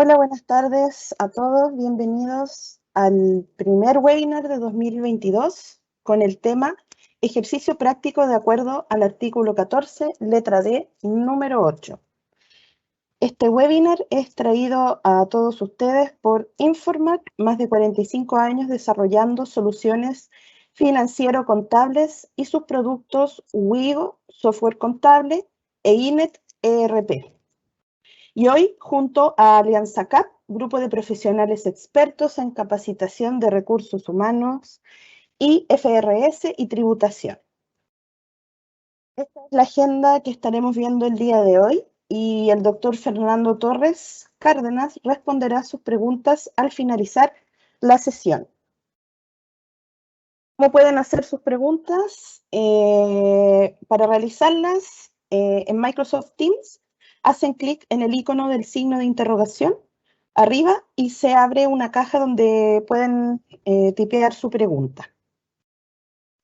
Hola, buenas tardes a todos. Bienvenidos al primer webinar de 2022 con el tema Ejercicio práctico de acuerdo al artículo 14, letra D, número 8. Este webinar es traído a todos ustedes por Informat, más de 45 años desarrollando soluciones financiero-contables y sus productos Wigo, software contable, e INET ERP. Y hoy, junto a Alianza CAP, grupo de profesionales expertos en capacitación de recursos humanos, y FRS y tributación. Esta es la agenda que estaremos viendo el día de hoy y el doctor Fernando Torres Cárdenas responderá sus preguntas al finalizar la sesión. ¿Cómo pueden hacer sus preguntas? Para realizarlas en Microsoft Teams, hacen clic en el icono del signo de interrogación arriba y se abre una caja donde pueden tipear su pregunta.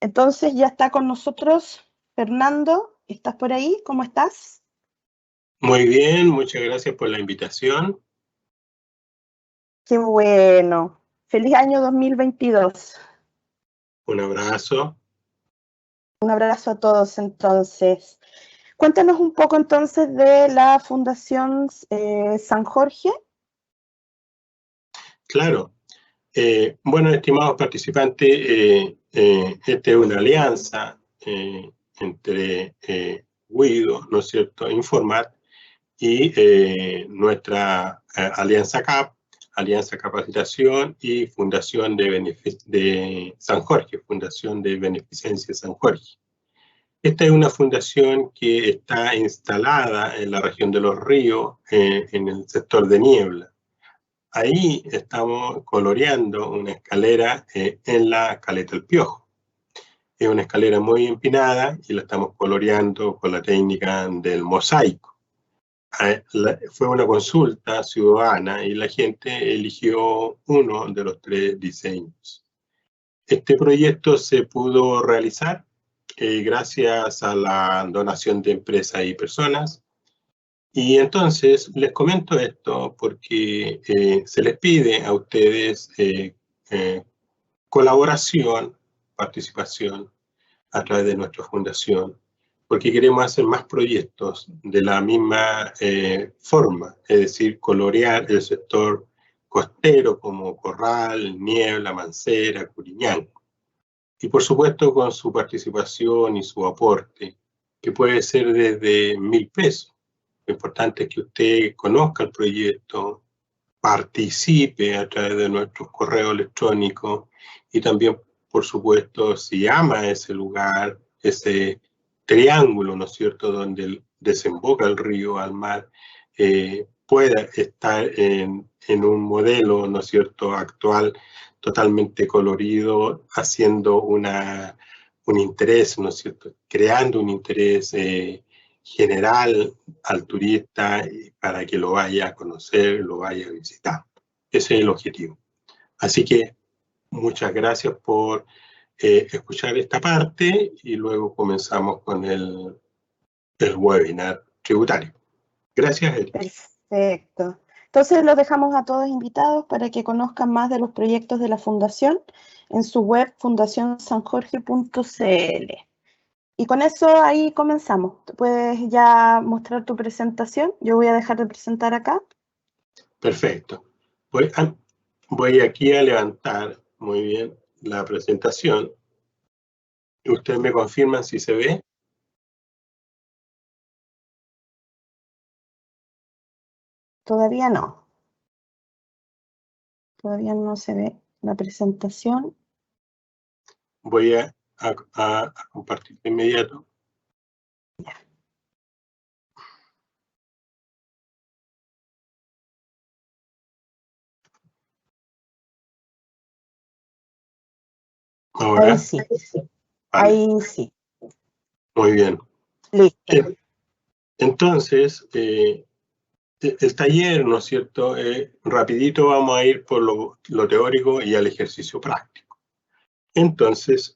Entonces ya está con nosotros Fernando. ¿Estás por ahí? ¿Cómo estás? Muy bien, muchas gracias por la invitación. Qué bueno. Feliz año 2022. Un abrazo. Un abrazo a todos entonces. Cuéntanos un poco entonces de la Fundación San Jorge. Claro. Bueno, estimados participantes, esta es una alianza entre Wigo, ¿no es cierto?, Informat y nuestra Alianza CAP, Alianza Capacitación y Fundación de San Jorge, Fundación de Beneficencia San Jorge. Esta es una fundación que está instalada en la región de Los Ríos, en el sector de Niebla. Ahí estamos coloreando una escalera en la Caleta del Piojo. Es una escalera muy empinada y la estamos coloreando con la técnica del mosaico. Fue una consulta ciudadana y la gente eligió uno de los 3 diseños. Este proyecto se pudo realizar gracias a la donación de empresas y personas. Y entonces les comento esto porque se les pide a ustedes colaboración, participación a través de nuestra fundación, porque queremos hacer más proyectos de la misma forma, es decir, colorear el sector costero como Corral, Niebla, Mancera, Curiñanco. Y por supuesto con su participación y su aporte, que puede ser desde 1.000 pesos. Lo importante es que usted conozca el proyecto, participe a través de nuestros correos electrónicos y también, por supuesto, si ama ese lugar, ese triángulo, ¿no es cierto?, donde desemboca el río al mar, pueda estar en un modelo, ¿no es cierto?, actual, totalmente colorido, haciendo un interés, ¿no es cierto?, creando un interés general al turista para que lo vaya a conocer, lo vaya a visitar. Ese es el objetivo. Así que muchas gracias por escuchar esta parte y luego comenzamos con el webinar tributario. Gracias, Eli. Perfecto. Entonces los dejamos a todos invitados para que conozcan más de los proyectos de la Fundación en su web fundacionsanjorge.cl. Y con eso ahí comenzamos. ¿Puedes ya mostrar tu presentación? Yo voy a dejar de presentar acá. Perfecto. Voy aquí a levantar muy bien la presentación. ¿Ustedes me confirman si se ve? Todavía no. Todavía no se ve la presentación. Voy a compartir de inmediato. Ahora. Ahí sí. Vale. Ahí sí. Muy bien. Listo. Entonces, el taller, ¿no es cierto? Rapidito vamos a ir por lo teórico y al ejercicio práctico. Entonces,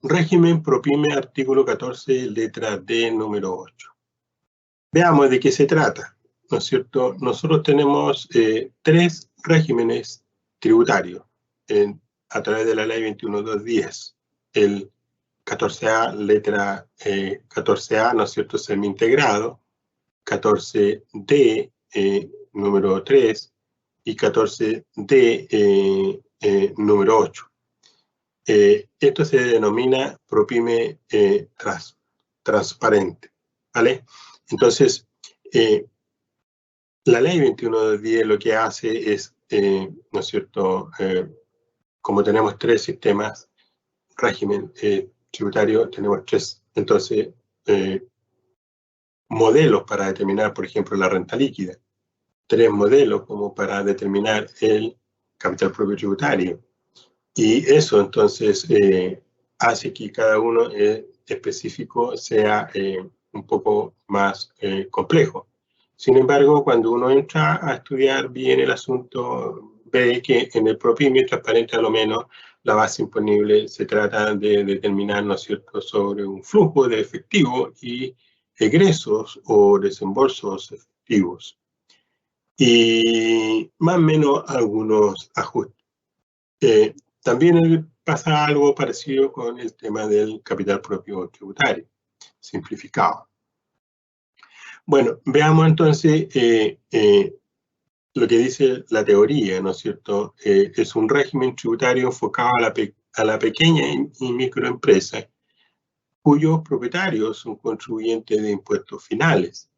régimen PROPYME, artículo 14, letra D, número 8. Veamos de qué se trata. ¿no es cierto? Nosotros tenemos 3 regímenes tributarios a través de la ley 21.210. El 14A, letra 14A, ¿no es cierto?, semi-integrado, 14D, número 3, y 14D, número 8. Esto se denomina ProPyme transparente, ¿vale? Entonces, la ley 21.210 lo que hace es, ¿no es cierto?, como tenemos 3 sistemas, régimen tributario, tenemos 3, entonces, modelos para determinar, por ejemplo, la renta líquida, 3 modelos como para determinar el capital propio tributario. Y eso, entonces, hace que cada uno específico sea un poco más complejo. Sin embargo, cuando uno entra a estudiar bien el asunto, ve que en el ProPyme transparente, a lo menos, la base imponible se trata de determinar, ¿no es cierto?, sobre un flujo de efectivo y egresos o desembolsos efectivos. Y más o menos algunos ajustes. También pasa algo parecido con el tema del capital propio tributario, simplificado. Bueno, veamos entonces lo que dice la teoría, ¿no es cierto? Es un régimen tributario enfocado a la pequeña y microempresa, cuyos propietarios son contribuyentes de impuestos finales,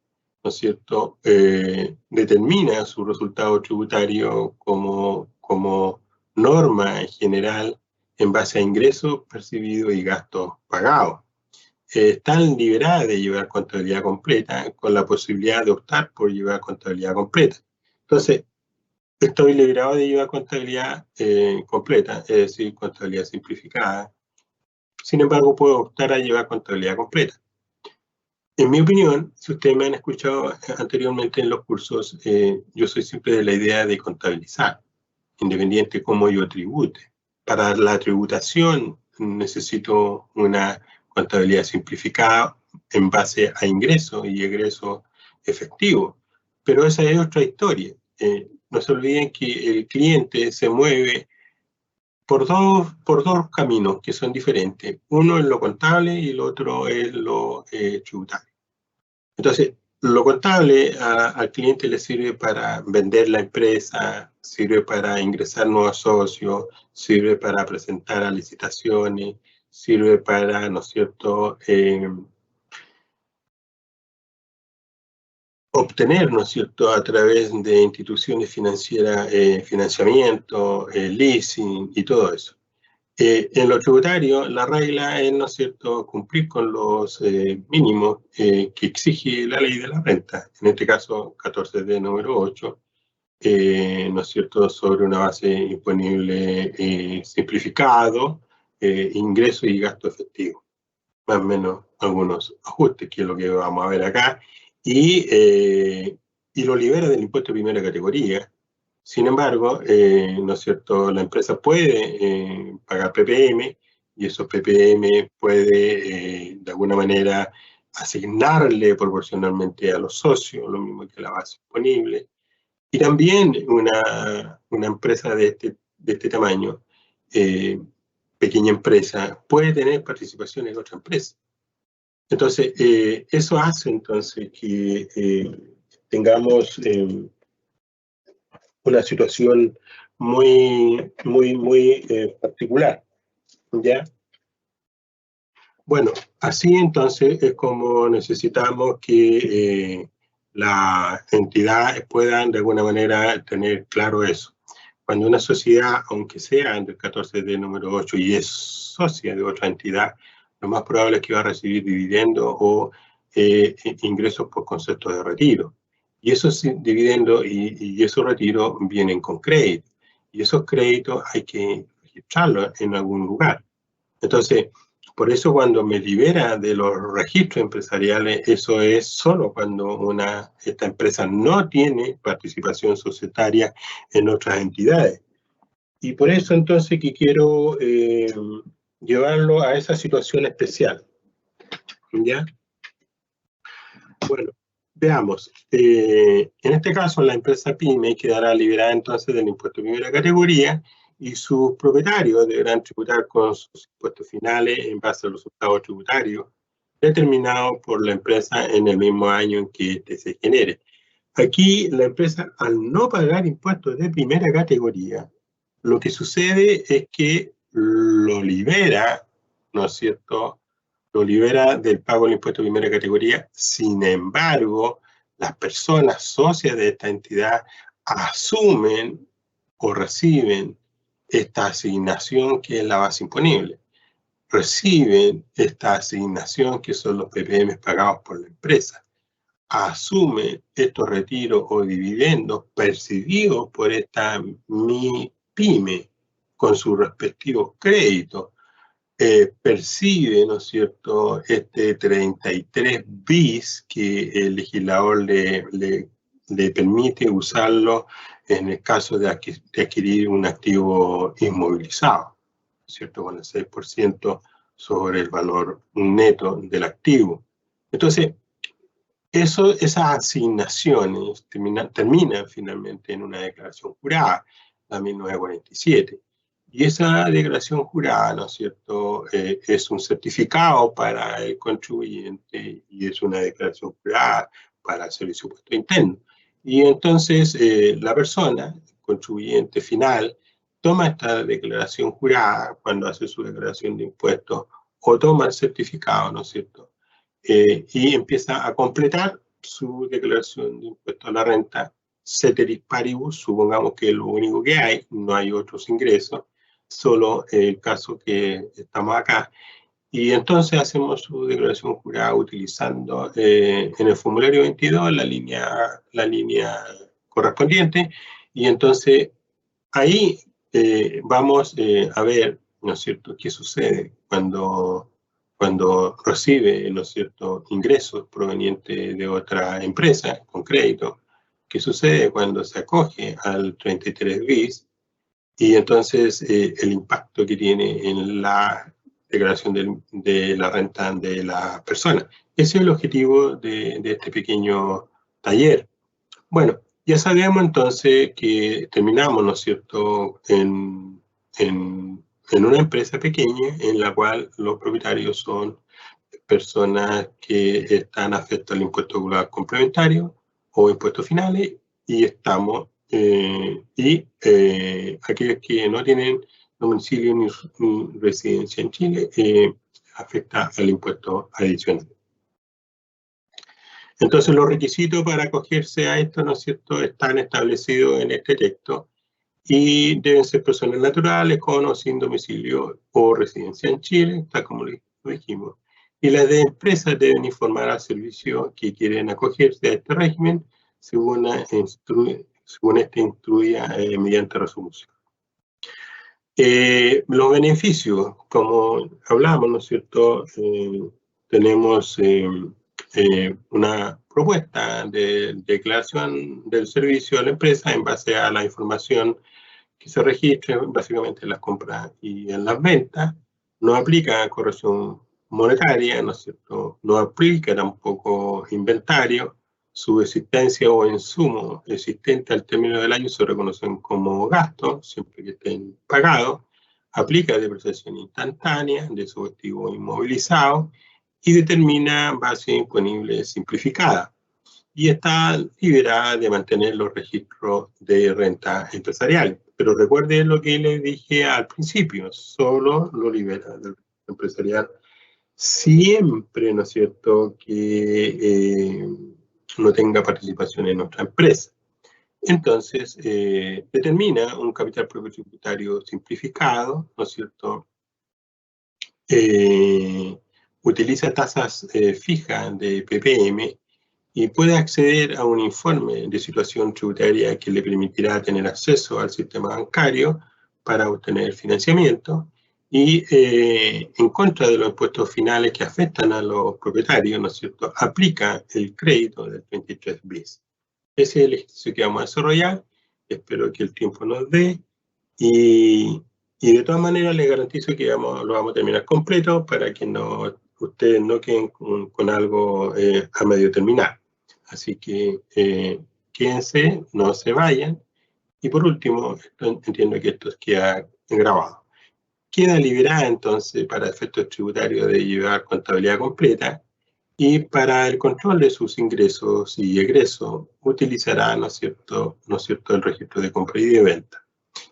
¿no es cierto? Determina su resultado tributario como norma en general en base a ingresos percibidos y gastos pagados. Están liberadas de llevar contabilidad completa, con la posibilidad de optar por llevar contabilidad completa. Entonces, estoy liberado de llevar contabilidad completa, es decir, contabilidad simplificada. Sin embargo, puedo optar a llevar contabilidad completa. En mi opinión, si ustedes me han escuchado anteriormente en los cursos, yo soy siempre de la idea de contabilizar, independiente de cómo yo tribute. Para la tributación necesito una contabilidad simplificada en base a ingresos y egresos efectivos. Pero esa es otra historia. No se olviden que el cliente se mueve por dos caminos que son diferentes. Uno es lo contable y el otro es lo tributario. Entonces, lo contable al cliente le sirve para vender la empresa, sirve para ingresar nuevos socios, sirve para presentar a licitaciones, sirve para, ¿no es cierto?, obtener, ¿no es cierto?, a través de instituciones financieras, financiamiento, leasing y todo eso. En lo tributario, la regla es, ¿no es cierto?, cumplir con los mínimos que exige la ley de la renta, en este caso 14D número 8, ¿no es cierto?, sobre una base imponible simplificado, ingreso y gasto efectivo. Más o menos algunos ajustes, que es lo que vamos a ver acá, y lo libera del impuesto de primera categoría. Sin embargo, ¿no es cierto?, la empresa puede pagar PPM, y esos PPM puede, de alguna manera, asignarle proporcionalmente a los socios, lo mismo que la base disponible. Y también una empresa de este tamaño, pequeña empresa, puede tener participación en otra empresa. Entonces, eso hace entonces que tengamos una situación muy particular, ¿ya? Bueno, así entonces es como necesitamos que las entidades puedan de alguna manera tener claro eso. Cuando una sociedad, aunque sea del 14D número 8 y es socia de otra entidad, lo más probable es que va a recibir dividendos o ingresos por concepto de retiro. Y esos dividendos y esos retiros vienen con crédito. Y esos créditos hay que registrarlos en algún lugar. Entonces, por eso cuando me libera de los registros empresariales, eso es solo cuando esta empresa no tiene participación societaria en otras entidades. Y por eso entonces que quiero llevarlo a esa situación especial. ¿Ya? Bueno, Veamos, en este caso la empresa PYME quedará liberada entonces del impuesto de primera categoría y sus propietarios deberán tributar con sus impuestos finales en base a los resultados tributarios determinados por la empresa en el mismo año en que este se genere. Aquí la empresa, al no pagar impuestos de primera categoría, lo que sucede es que lo libera, ¿no es cierto?, lo libera del pago del impuesto de primera categoría. Sin embargo, las personas socias de esta entidad asumen o reciben esta asignación que es la base imponible. Reciben esta asignación que son los PPM pagados por la empresa. Asumen estos retiros o dividendos percibidos por esta PYME con sus respectivos créditos. Percibe, ¿no es cierto?, este 33 bis que el legislador le permite usarlo en el caso de adquirir un activo inmovilizado, ¿no es cierto?, con el 6% sobre el valor neto del activo. Entonces, esas asignaciones terminan finalmente en una declaración jurada, la 1947. Y esa declaración jurada, ¿no es cierto?, es un certificado para el contribuyente y es una declaración jurada para el Servicio de Impuesto Interno. Y entonces la persona, el contribuyente final, toma esta declaración jurada cuando hace su declaración de impuestos o toma el certificado, ¿no es cierto?, y empieza a completar su declaración de impuesto a la renta, ceteris paribus, supongamos que es lo único que hay, no hay otros ingresos, solo el caso que estamos acá, y entonces hacemos su declaración jurada utilizando en el formulario 22 la línea correspondiente, y entonces ahí vamos a ver, ¿no es cierto?, qué sucede cuando recibe, ¿no es cierto?, ingresos provenientes de otra empresa con crédito, qué sucede cuando se acoge al 33 bis, y entonces el impacto que tiene en la declaración de la renta de la persona. Ese es el objetivo de este pequeño taller. Bueno, ya sabemos entonces que terminamos, ¿no es cierto?, en una empresa pequeña en la cual los propietarios son personas que están afectas al impuesto global complementario o impuestos finales, y estamos, aquellos que no tienen domicilio ni residencia en Chile, afecta al impuesto adicional. Entonces, los requisitos para acogerse a esto, ¿no es cierto?, están establecidos en este texto y deben ser personas naturales con o sin domicilio o residencia en Chile, tal como lo dijimos. Y las de empresas deben informar al servicio que quieren acogerse a este régimen según este instruya mediante resolución. Los beneficios, como hablamos, ¿no es cierto?, tenemos una propuesta de declaración del servicio a la empresa en base a la información que se registre básicamente en las compras y en las ventas. No aplica corrección monetaria, ¿no es cierto?, no aplica tampoco inventario. Su existencia o insumo existente al término del año se reconocen como gastos, siempre que estén pagados. Aplica depreciación instantánea de su activo inmovilizado y determina base imponible simplificada. Y está liberada de mantener los registros de renta empresarial. Pero recuerden lo que les dije al principio, solo lo libera del registro empresarial siempre, ¿no es cierto?, que no tenga participación en otra empresa. Entonces, determina un capital propio tributario simplificado, ¿no es cierto?, utiliza tasas fijas de PPM y puede acceder a un informe de situación tributaria que le permitirá tener acceso al sistema bancario para obtener financiamiento y en contra de los impuestos finales que afectan a los propietarios, ¿no es cierto?, aplica el crédito del 23 bis. Ese es el ejercicio que vamos a desarrollar, espero que el tiempo nos dé y de todas maneras les garantizo que lo vamos a terminar completo para que ustedes no queden con algo a medio terminar. Así que quédense, no se vayan. Y por último, entiendo que esto queda grabado. Queda liberada entonces para efectos tributarios de llevar contabilidad completa y para el control de sus ingresos y egresos utilizará, ¿no es cierto, el registro de compra y de venta,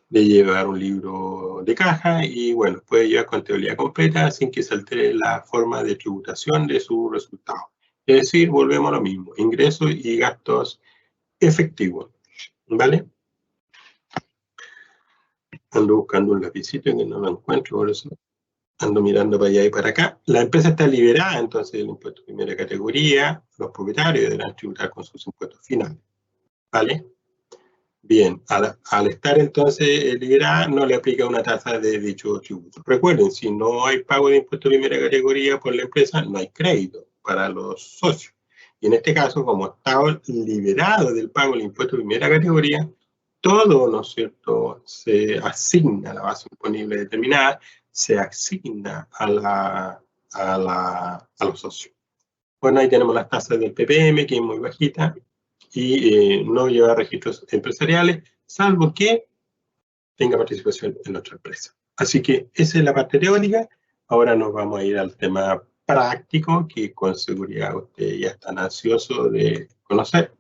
de llevar un libro de caja y bueno, puede llevar contabilidad completa sin que se altere la forma de tributación de su resultado. Es decir, volvemos a lo mismo, ingresos y gastos efectivos, ¿vale? Ando buscando un lapicito que no lo encuentro, por eso ando mirando para allá y para acá. La empresa está liberada entonces del impuesto de primera categoría, los propietarios deberán tributar con sus impuestos finales, ¿vale? Bien, al estar entonces liberada, no le aplica una tasa de dicho tributo. Recuerden, si no hay pago de impuesto de primera categoría por la empresa, no hay crédito para los socios. Y en este caso, como está liberado del pago del impuesto de primera categoría, todo, ¿no es cierto?, se asigna a la base imponible determinada, se asigna a los socios. Bueno, ahí tenemos las tasas del PPM, que es muy bajita, y no lleva registros empresariales, salvo que tenga participación en otra empresa. Así que esa es la parte teórica. Ahora nos vamos a ir al tema práctico, que con seguridad ustedes ya están ansiosos de conocer.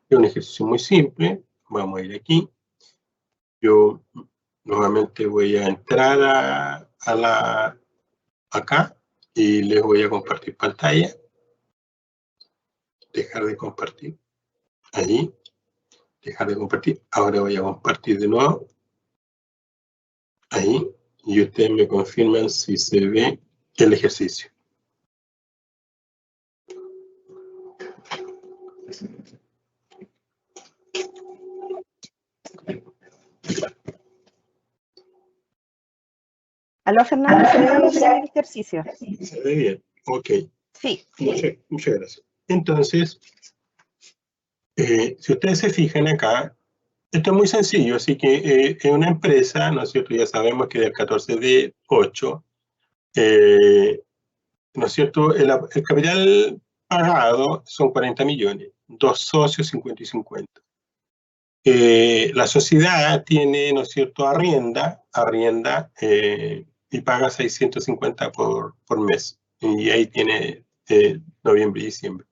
Es un ejercicio muy simple. Vamos a ir aquí. Yo nuevamente voy a entrar acá y les voy a compartir pantalla. Dejar de compartir. Allí. Dejar de compartir. Ahora voy a compartir de nuevo. Ahí. Y ustedes me confirman si se ve el ejercicio. Aló, Fernando, ¿se ve bien el ejercicio? Se ve bien. Ok. Sí. Muchas gracias. Entonces, si ustedes se fijan acá, esto es muy sencillo, así que en una empresa, ¿no es cierto? Ya sabemos que del 14 de 8, ¿no es cierto? El capital pagado son 40 millones, dos socios 50 y 50. La sociedad tiene, ¿no es cierto?, arrienda y paga 650 por mes. Y ahí tiene noviembre y diciembre.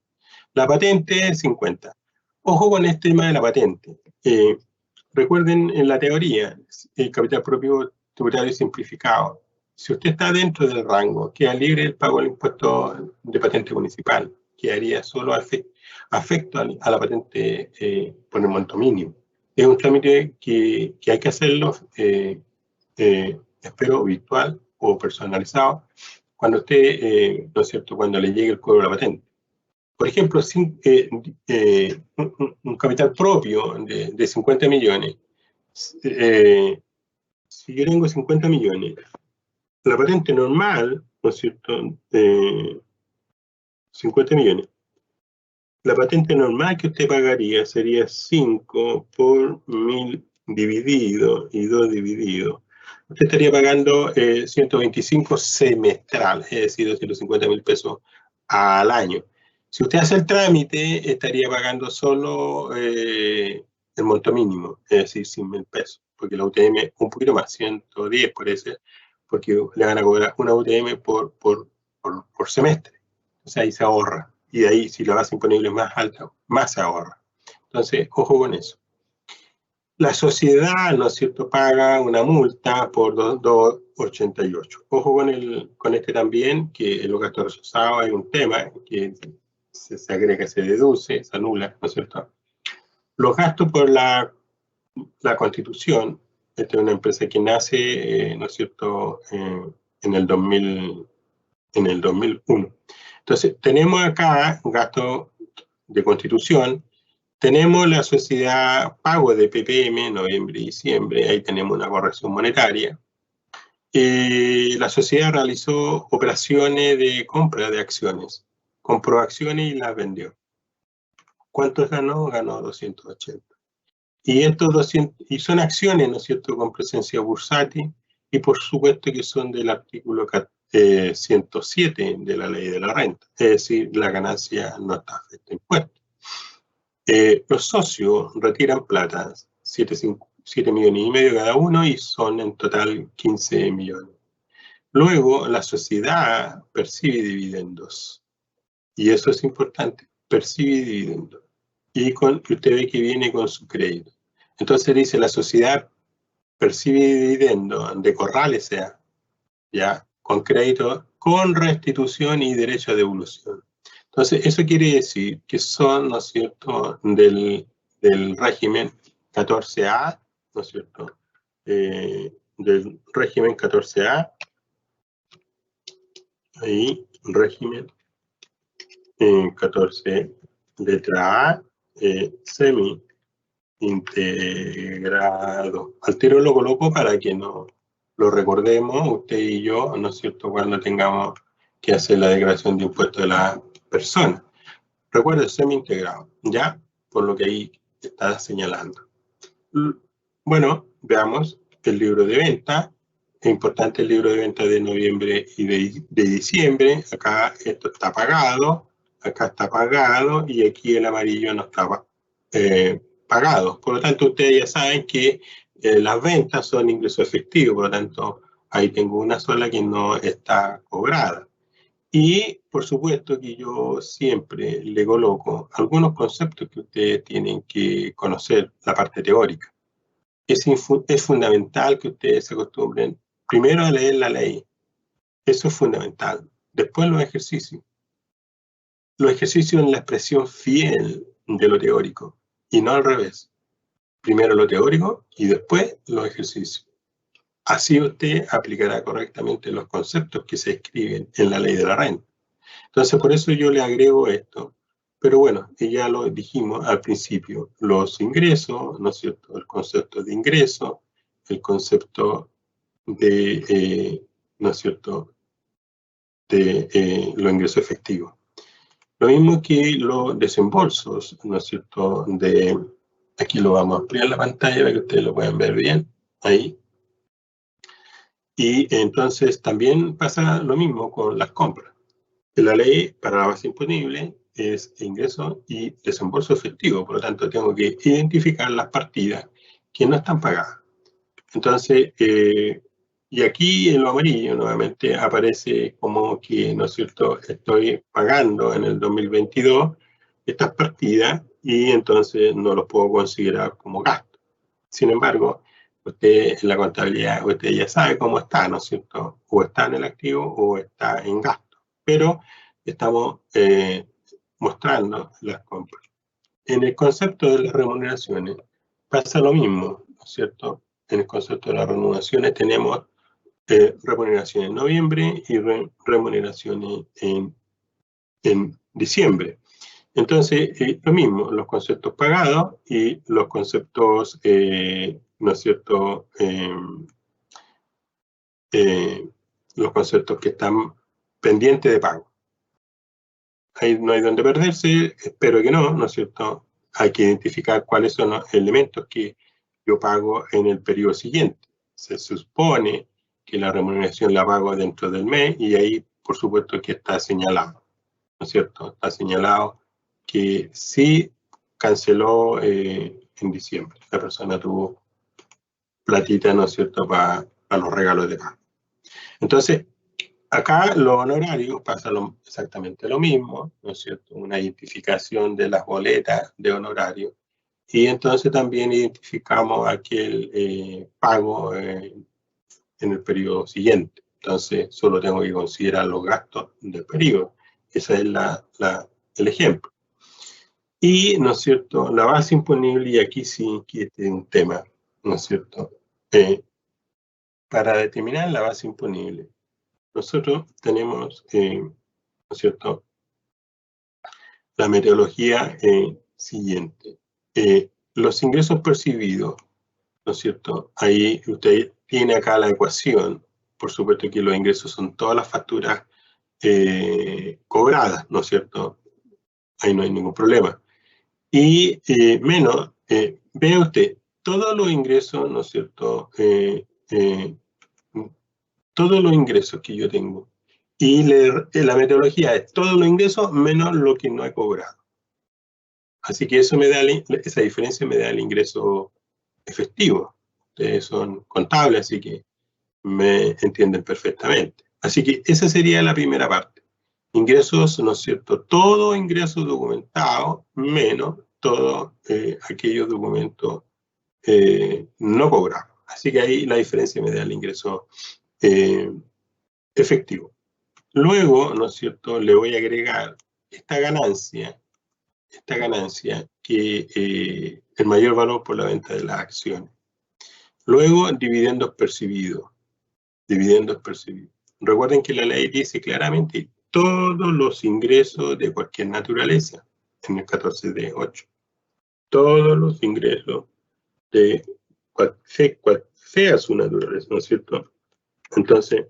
La patente, 50. Ojo con este tema de la patente. Recuerden en la teoría, el capital propio tributario simplificado. Si usted está dentro del rango, queda libre el pago del impuesto de patente municipal. Quedaría solo afecto a la patente por el monto mínimo. Es un trámite que hay que hacerlo, espero, virtual o personalizado, cuando usted, ¿no es cierto?, cuando le llegue el cobro de la patente. Por ejemplo, un capital propio de 50 millones, si yo tengo 50 millones, la patente normal, ¿no es cierto?, 50 millones. La patente normal que usted pagaría sería 5 por 1000 dividido y 2 dividido. Usted estaría pagando 125 semestral, es decir, 250.000 pesos al año. Si usted hace el trámite, estaría pagando solo el monto mínimo, es decir, 100.000 pesos, porque la UTM un poquito más, 110 por ese, porque le van a cobrar una UTM por semestre. O sea, ahí se ahorra. Y de ahí, si la base imponible es más alta, más se ahorra. Entonces, ojo con eso. La sociedad, ¿no es cierto?, paga una multa por 288. Ojo con este también, que en los gastos rechazados hay un tema que se agrega, se deduce, se anula, ¿no es cierto? Los gastos por la Constitución, esta es una empresa que nace, ¿no es cierto?, en el 2001. Entonces, tenemos acá un gasto de Constitución, tenemos la sociedad pago de PPM, noviembre y diciembre, ahí tenemos una corrección monetaria. La sociedad realizó operaciones de compra de acciones, compró acciones y las vendió. ¿Cuántos ganó? Ganó 280. Y estos 200, y son acciones, ¿no es cierto?, con presencia bursátil, y por supuesto que son del artículo 107 de la ley de la renta, es decir, la ganancia no está afecta a impuestos. Los socios retiran plata, 7 millones y medio cada uno, y son en total 15 millones. Luego, la sociedad percibe dividendos, y eso es importante, percibe dividendos, y usted ve que viene con su crédito. Entonces dice, la sociedad percibe dividendos de Corrales, sea, ya, con crédito, con restitución y derecho a devolución. Entonces, eso quiere decir que son, ¿no es cierto?, del régimen 14A, ¿no es cierto?, del régimen 14A, ahí, régimen 14, letra A, semi-integrado. Al tiro lo coloco para que no lo recordemos, usted y yo, ¿no es cierto?, cuando tengamos que hacer la declaración de impuestos de la persona. Recuerde, semi-integrado, ¿ya? Por lo que ahí está señalando. Bueno, veamos el libro de venta. Es importante el libro de venta de noviembre y de diciembre. Acá esto está pagado, acá está pagado y aquí el amarillo no estaba pagado. Por lo tanto, ustedes ya saben que las ventas son ingresos efectivos, por lo tanto, ahí tengo una sola que no está cobrada. Y, por supuesto, que yo siempre le coloco algunos conceptos que ustedes tienen que conocer, la parte teórica. Es fundamental que ustedes se acostumbren primero a leer la ley. Eso es fundamental. Después los ejercicios. Los ejercicios en la expresión fiel de lo teórico y no al revés. Primero lo teórico y después los ejercicios. Así usted aplicará correctamente los conceptos que se escriben en la ley de la renta. Entonces, por eso yo le agrego esto. Pero bueno, ya lo dijimos al principio, los ingresos, ¿no es cierto? El concepto de ingreso, el concepto de, ¿no es cierto?, de los ingresos efectivos. Lo mismo que los desembolsos, ¿no es cierto?, aquí lo vamos a ampliar la pantalla para que ustedes lo puedan ver bien, ahí. Y entonces también pasa lo mismo con las compras. La ley para la base imponible es ingreso y desembolso efectivo, por lo tanto tengo que identificar las partidas que no están pagadas. Entonces, y aquí en lo amarillo nuevamente aparece como que, ¿no es cierto?, estoy pagando en el 2022 estas partidas y entonces no los puedo considerar como gasto. Sin embargo, usted en la contabilidad, usted ya sabe cómo está, ¿no es cierto?, o está en el activo o está en gasto, pero estamos mostrando las compras. En el concepto de las remuneraciones pasa lo mismo, ¿no es cierto? En el concepto de las remuneraciones tenemos remuneraciones en noviembre y remuneraciones en diciembre. Entonces, lo mismo, los conceptos pagados y los conceptos, ¿no es cierto?, los conceptos que están pendientes de pago. Ahí no hay donde perderse, espero que no, ¿no es cierto? Hay que identificar cuáles son los elementos que yo pago en el periodo siguiente. Se supone que la remuneración la pago dentro del mes y ahí, por supuesto, que está señalado, ¿no es cierto? Está señalado que sí canceló en diciembre. La persona tuvo platita, ¿no es cierto?, para los regalos de pago. Entonces, acá los honorarios pasa exactamente lo mismo, ¿no es cierto? Una identificación de las boletas de honorario y entonces también identificamos aquel pago en el periodo siguiente. Entonces, solo tengo que considerar los gastos del periodo. Ese es el ejemplo. Y, ¿no es cierto?, la base imponible, y aquí sí que este es un tema, ¿no es cierto? Para determinar la base imponible, nosotros tenemos, ¿no es cierto?, la metodología siguiente. Los ingresos percibidos, ¿no es cierto? Ahí usted tiene acá la ecuación. Por supuesto que los ingresos son todas las facturas cobradas, ¿no es cierto? Ahí no hay ningún problema. Y menos, vea usted, todos los ingresos, ¿no es cierto?, todos los ingresos que yo tengo. Y la metodología es todos los ingresos menos lo que no he cobrado. Así que eso me da esa diferencia me da el ingreso efectivo. Ustedes son contables, así que me entienden perfectamente. Así que esa sería la primera parte. Ingresos, ¿no es cierto? Todo ingreso documentado menos todos aquellos documentos no cobrados. Así que ahí la diferencia me da el ingreso efectivo. Luego, ¿no es cierto?, le voy a agregar esta ganancia que el mayor valor por la venta de las acciones. Luego, dividendos percibidos. Recuerden que la ley dice claramente todos los ingresos de cualquier naturaleza, en el 14D8. Todos los ingresos de cual sea su naturaleza, ¿no es cierto? Entonces,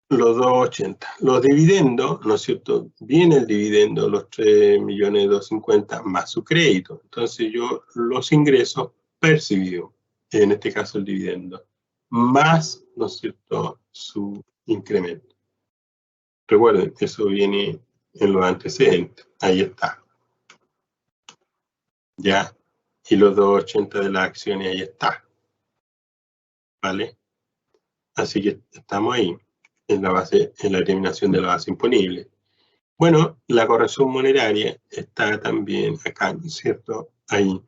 los 280. Los dividendos, ¿no es cierto? Viene el dividendo, los 3.250.000 más su crédito. Entonces yo los ingresos percibidos, en este caso el dividendo, más, ¿no es cierto?, su incremento. Recuerden, eso viene en los antecedentes. Ahí está. Ya. Y los 280 de las acciones, ahí está. ¿Vale? Así que estamos ahí, en la eliminación de la base imponible. Bueno, la corrección monetaria está también acá, ¿no es cierto? Ahí.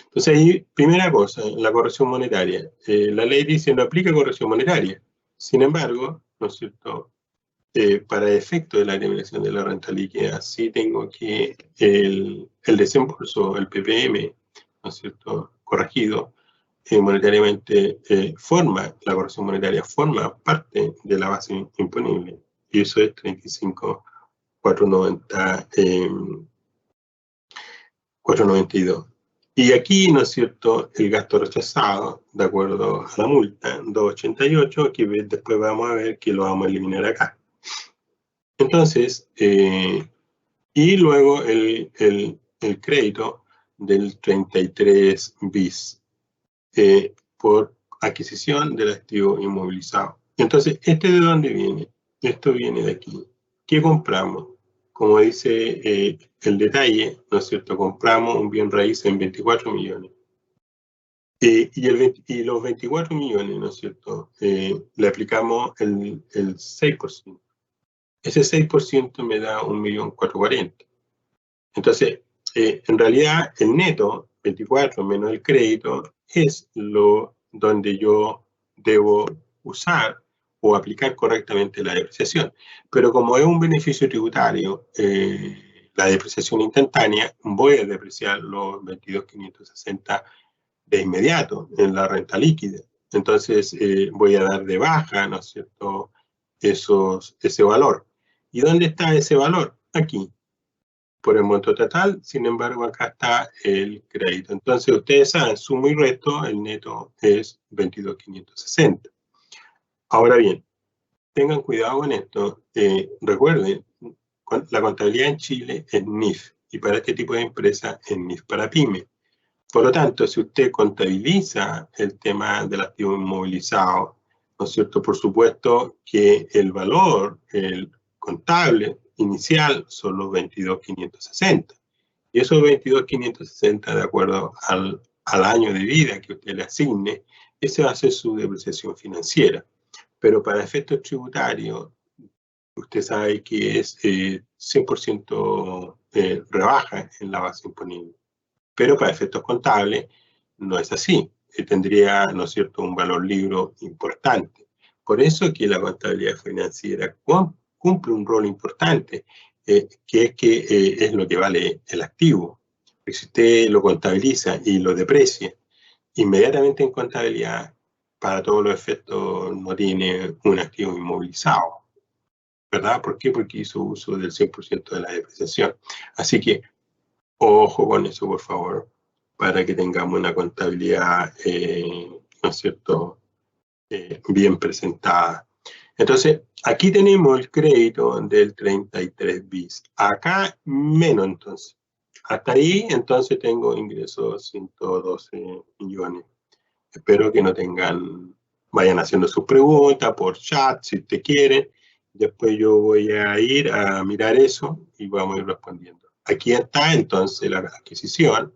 Entonces ahí, primera cosa, la corrección monetaria. La ley dice no aplica corrección monetaria. Sin embargo, ¿no es cierto?, para efecto de la eliminación de la renta líquida, sí tengo que el desembolso, el PPM, ¿no es cierto?, corregido, monetariamente la corrección monetaria forma parte de la base imponible. Y eso es 35.492. Y aquí, ¿no es cierto?, el gasto rechazado, de acuerdo a la multa, 288, que después vamos a ver que lo vamos a eliminar acá. Entonces, y luego el crédito del 33 bis por adquisición del activo inmovilizado. Entonces, ¿este de dónde viene? Esto viene de aquí. ¿Qué compramos? Como dice el detalle, ¿no es cierto? Compramos un bien raíz en 24 millones. Y los 24 millones, ¿no es cierto?, le aplicamos el 6%. Ese 6% me da 1.440.000. Entonces, en realidad, el neto, 24 menos el crédito, es donde yo debo usar o aplicar correctamente la depreciación. Pero como es un beneficio tributario, la depreciación instantánea, voy a depreciar los 22.560 de inmediato en la renta líquida. Entonces, voy a dar de baja, ¿no es cierto?, ese valor. ¿Y dónde está ese valor? Aquí, por el monto total. Sin embargo, acá está el crédito. Entonces, ustedes saben, sumo y resto, el neto es 22.560. Ahora bien, tengan cuidado con esto. Recuerden, la contabilidad en Chile es NIF, y para este tipo de empresa es NIF para pyme. Por lo tanto, si usted contabiliza el tema del activo inmovilizado, ¿no es cierto?, por supuesto que el valor, el contable inicial, son los 22.560. Y esos 22.560, de acuerdo al año de vida que usted le asigne, ese va a ser su depreciación financiera. Pero para efectos tributarios, usted sabe que es 100% rebaja en la base imponible. Pero para efectos contables no es así. Tendría, ¿no es cierto?, un valor libro importante. Por eso que la contabilidad financiera cumple un rol importante, que es lo que vale el activo. Porque si usted lo contabiliza y lo deprecia, inmediatamente en contabilidad, para todos los efectos, no tiene un activo inmovilizado. ¿Verdad? ¿Por qué? Porque hizo uso del 100% de la depreciación. Así que, ojo con eso, por favor, para que tengamos una contabilidad, ¿no es cierto?, bien presentada. Entonces, aquí tenemos el crédito del 33 bis. Acá menos, entonces. Hasta ahí, entonces, tengo ingresos 112 millones. Espero que no vayan haciendo sus preguntas por chat, si ustedes quieren, Después yo voy a ir a mirar eso y vamos a ir respondiendo. Aquí está entonces la adquisición.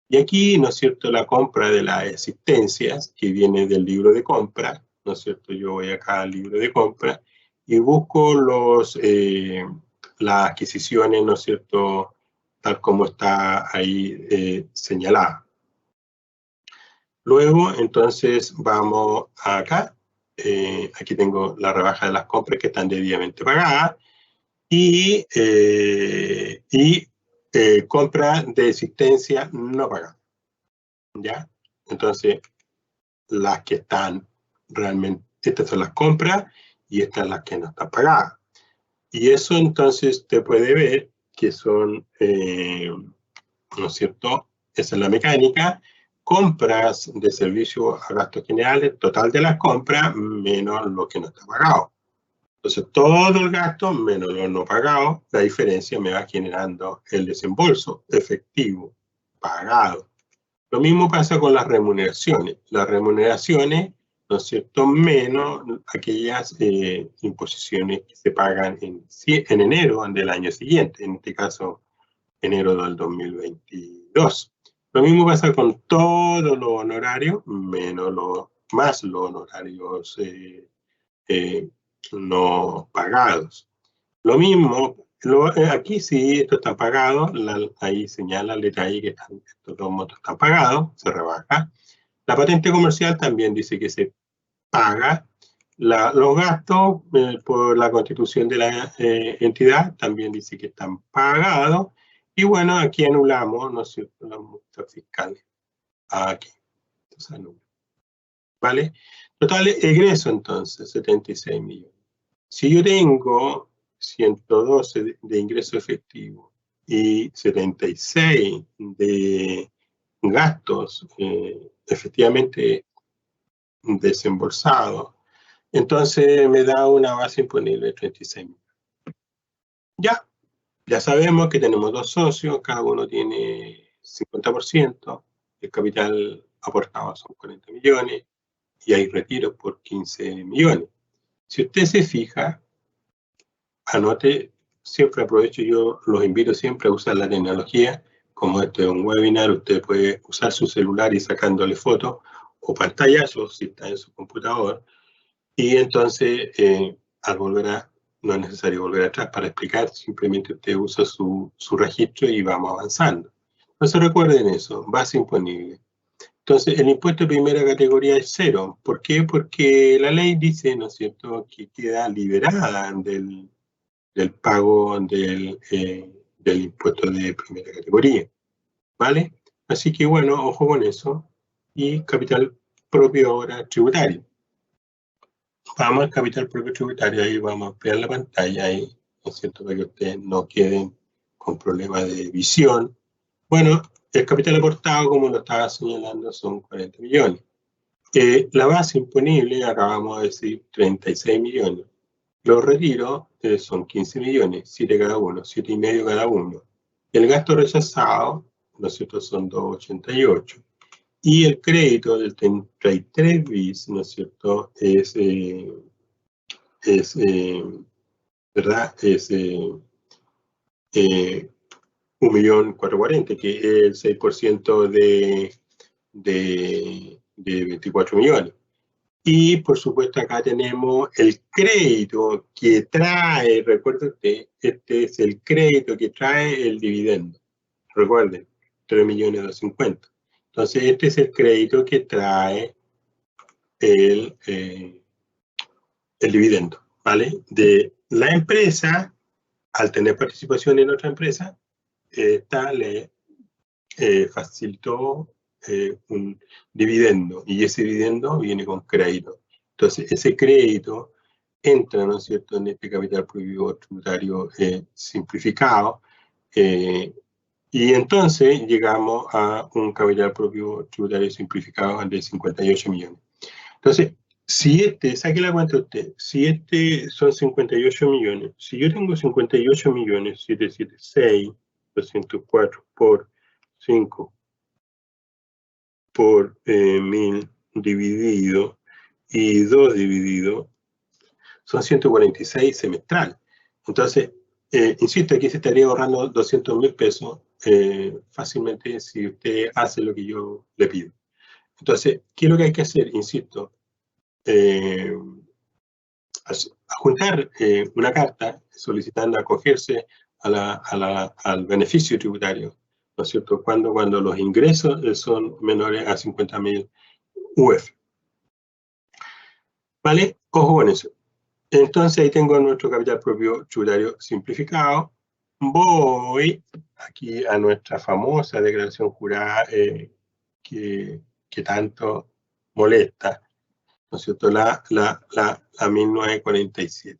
Y aquí, ¿no es cierto?, la compra de las existencias, que viene del libro de compra, ¿no es cierto? Yo voy acá al libro de compra y busco las adquisiciones, ¿no es cierto?, tal como está ahí señalada. Luego, entonces, vamos acá. Aquí tengo la rebaja de las compras que están debidamente pagadas y compra de existencia no pagada. ¿Ya? Entonces, las que están realmente, estas son las compras y estas las que no están pagadas. Y eso entonces te puede ver que son, ¿no es cierto? Esa es la mecánica. Compras de servicio a gastos generales, total de las compras, menos lo que no está pagado. Entonces, todo el gasto menos lo no pagado, la diferencia me va generando el desembolso efectivo, pagado. Lo mismo pasa con las remuneraciones. Las remuneraciones, ¿no es cierto?, menos aquellas imposiciones que se pagan en enero del año siguiente, en este caso, enero del 2022. Lo mismo pasa con todos los honorarios, más los honorarios no pagados. Lo mismo, aquí sí, esto está pagado, ahí señala la letra I que estos dos montos están pagados, se rebaja. La patente comercial también dice que se paga. Los gastos por la constitución de la entidad también dice que están pagados. Y bueno, aquí anulamos, ¿no es cierto?, las multas fiscales. Aquí. Entonces anula. ¿Vale? Total egreso entonces, 76 millones. Si yo tengo 112 de ingreso efectivo y 76 de gastos efectivamente desembolsados, entonces me da una base imponible de 36 millones. Ya sabemos que tenemos dos socios, cada uno tiene 50%, el capital aportado son 40 millones y hay retiros por 15 millones. Si usted se fija, anote, siempre aprovecho, yo los invito siempre a usar la tecnología. Como este es un webinar, usted puede usar su celular y sacándole fotos o pantallazos si está en su computador. Y entonces, no es necesario volver atrás para explicar, simplemente usted usa su registro y vamos avanzando. Entonces recuerden eso, base imponible. Entonces, el impuesto de primera categoría es cero. ¿Por qué? Porque la ley dice, ¿no es cierto?, que queda liberada del pago del impuesto de primera categoría, ¿vale? Así que bueno, ojo con eso. Y capital propio ahora tributario. Vamos al capital propio tributario, ahí vamos a ampliar la pantalla, ahí, ¿no es cierto?, para que ustedes no queden con problemas de visión. Bueno, el capital aportado, como lo estaba señalando, son 40 millones. La base imponible, acabamos de decir, 36 millones. Los retiros son 15 millones, 7 cada uno, 7,5 cada uno. El gasto rechazado, ¿no es cierto?, son 2,88. Y el crédito del 33 bis, ¿no es cierto?, ¿verdad?, es 1.440.000, que es el 6% de 24 millones. Y, por supuesto, acá tenemos el crédito que trae, recuerden usted, este es el crédito que trae el dividendo. Recuerden, 3.250.000. Entonces, este es el crédito que trae el dividendo, ¿vale? De la empresa, al tener participación en otra empresa, esta le facilitó un dividendo, y ese dividendo viene con crédito. Entonces, ese crédito entra, ¿no es cierto?, en este capital propio tributario simplificado, y entonces llegamos a un capital propio tributario simplificado de 58 millones. Entonces, si saque la cuenta usted, si son 58 millones, si yo tengo 58 millones, 776.204 por 5 por 1000 dividido y 2 dividido, son 146 semestral. Entonces, insisto, aquí se estaría ahorrando 200.000 pesos fácilmente si usted hace lo que yo le pido. Entonces, ¿qué es lo que hay que hacer? Insisto, juntar una carta solicitando acogerse al beneficio tributario, ¿no es cierto? Cuando los ingresos son menores a 50.000 UF. ¿Vale? Ojo con eso. Entonces ahí tengo nuestro capital propio tributario simplificado. Voy aquí a nuestra famosa declaración jurada que tanto molesta, ¿no es cierto? La 1947.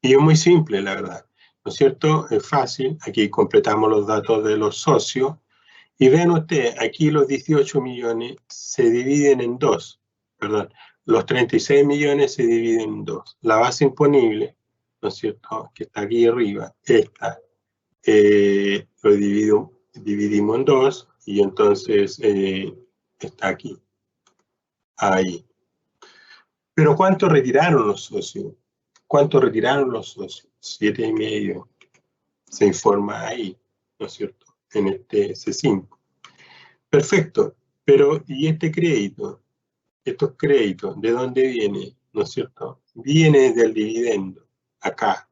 Y es muy simple, la verdad, ¿no es cierto? Es fácil. Aquí completamos los datos de los socios. Y ven ustedes, aquí los 18 millones se dividen en dos, perdón. Los 36 millones se dividen en dos. La base imponible, ¿no es cierto?, que está aquí arriba, esta, lo dividimos en dos y entonces está aquí, ahí. Pero ¿cuánto retiraron los socios? ¿Cuánto retiraron los socios? 7,5. Se informa ahí, ¿no es cierto?, en este C5. Perfecto, pero ¿y este crédito? Estos créditos, ¿de dónde viene? ¿No es cierto? Viene del dividendo, acá,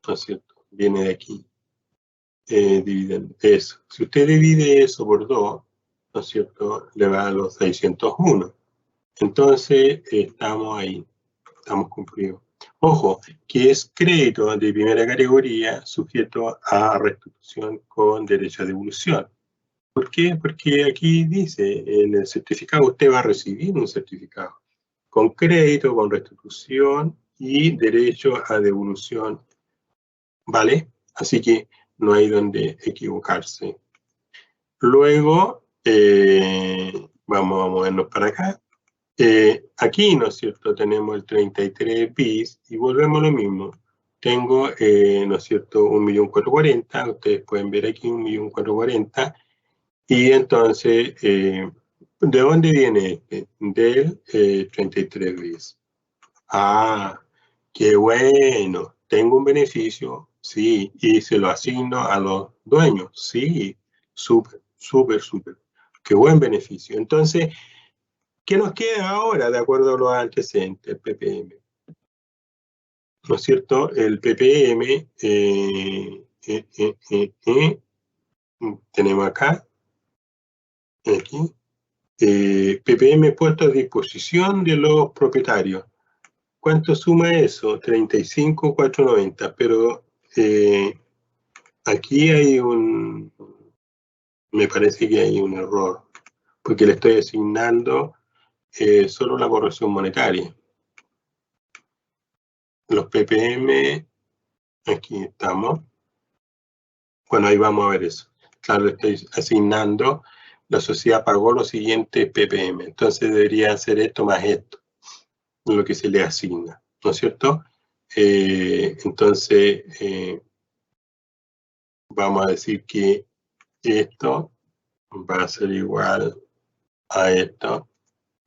¿no es cierto? Viene de aquí, dividendo, eso. Si usted divide eso por 2, ¿no es cierto? Le va a los 601. Entonces, estamos ahí, estamos cumplidos. Ojo, que es crédito de primera categoría sujeto a restitución con derecho a devolución. ¿Por qué? Porque aquí dice, en el certificado usted va a recibir un certificado con crédito, con restitución y derecho a devolución, ¿vale? Así que no hay donde equivocarse. Luego, vamos a movernos para acá. Aquí, ¿no es cierto?, tenemos el 33 bis y volvemos a lo mismo. Tengo, ¿no es cierto?, 1.440.000, ustedes pueden ver aquí 1.440.000. Y entonces, ¿de dónde viene este? Del 33 bis. Ah, qué bueno. Tengo un beneficio, sí, y se lo asigno a los dueños, sí. Súper, súper, súper. Qué buen beneficio. Entonces, ¿qué nos queda ahora de acuerdo a los antecedentes? El PPM. ¿No es cierto? El PPM, tenemos acá, aquí, PPM puesto a disposición de los propietarios. ¿Cuánto suma eso? 35.490, pero aquí hay me parece que hay un error, porque le estoy asignando solo la corrección monetaria. Los PPM, aquí estamos. Bueno, ahí vamos a ver eso. Claro, le estoy asignando, la sociedad pagó los siguientes PPM, entonces debería hacer esto más esto, lo que se le asigna, ¿no es cierto? Entonces, vamos a decir que esto va a ser igual a esto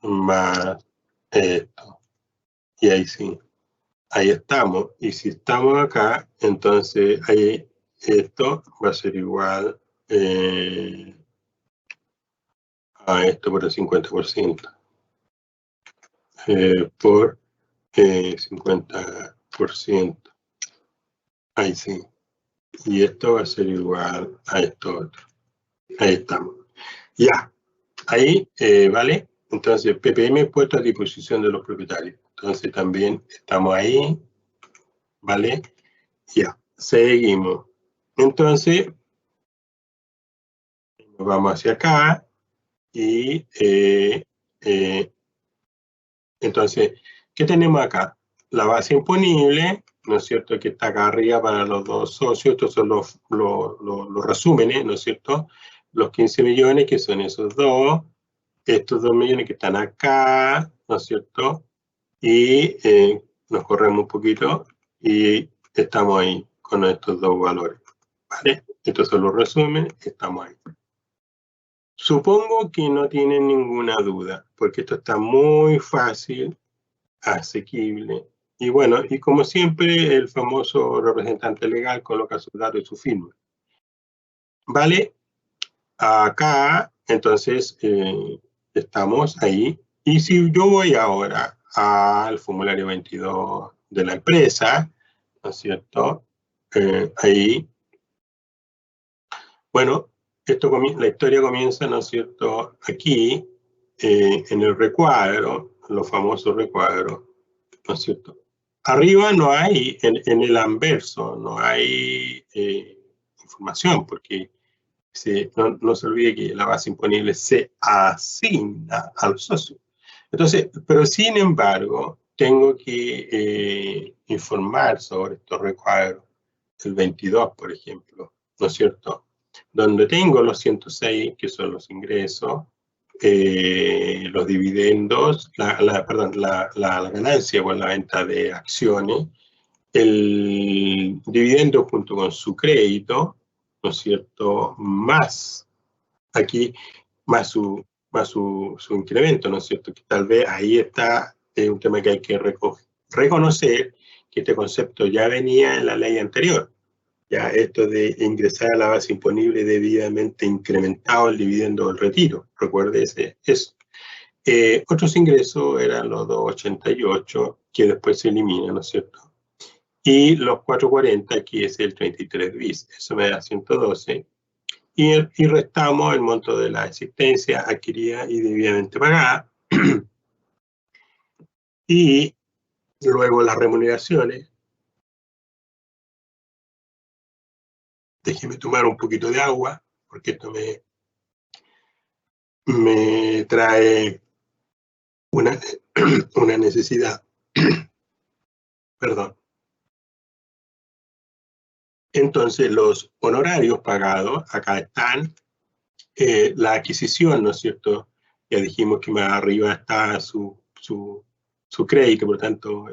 más esto. Y ahí sí, ahí estamos. Y si estamos acá, entonces ahí esto va a ser igual a esto por el 50%. Por 50%. Ahí sí. Y esto va a ser igual a esto otro. Ahí estamos. Ya. Ahí, ¿vale? Entonces, PPM puesto a disposición de los propietarios. Entonces, también estamos ahí. ¿Vale? Ya. Seguimos. Entonces, nos vamos hacia acá. Y entonces, ¿qué tenemos acá? La base imponible, ¿no es cierto?, que está acá arriba para los dos socios. Estos son los resúmenes, ¿no es cierto? Los 15 millones, que son esos dos. Estos 2 millones que están acá, ¿no es cierto? Y nos corremos un poquito y estamos ahí con estos dos valores, ¿vale? Estos son los resúmenes, estamos ahí. Supongo que no tienen ninguna duda, porque esto está muy fácil asequible. Y bueno, y como siempre, el famoso representante legal coloca su dato y su firma. ¿Vale? Acá, entonces, estamos ahí. Y si yo voy ahora al formulario 22 de la empresa, ¿no es cierto? Ahí, bueno, la historia comienza, ¿no es cierto? Aquí, en el recuadro, los famosos recuadros, ¿no es cierto? Arriba no hay, en el anverso, no hay información, porque no se olvide que la base imponible se asigna al socio. Entonces, pero sin embargo, tengo que informar sobre estos recuadros, el 22, por ejemplo, ¿no es cierto? Donde tengo los 106, que son los ingresos, los dividendos, la ganancia por la venta de acciones, el dividendo junto con su crédito, ¿no es cierto? Más aquí, más su incremento, ¿no es cierto? Que tal vez ahí está un tema que hay que reconocer, que este concepto ya venía en la ley anterior. Ya esto de ingresar a la base imponible debidamente incrementado el dividendo del retiro. Recuerde eso. Otros ingresos eran los 288, que después se eliminan, ¿no es cierto? Y los 440, aquí es el 33 bis, eso me da 112. Y restamos el monto de la existencia adquirida y debidamente pagada. Y luego las remuneraciones. Déjeme tomar un poquito de agua, porque esto me trae una necesidad. Perdón. Entonces, los honorarios pagados, acá están. La adquisición, ¿no es cierto? Ya dijimos que más arriba está su crédito, por lo tanto,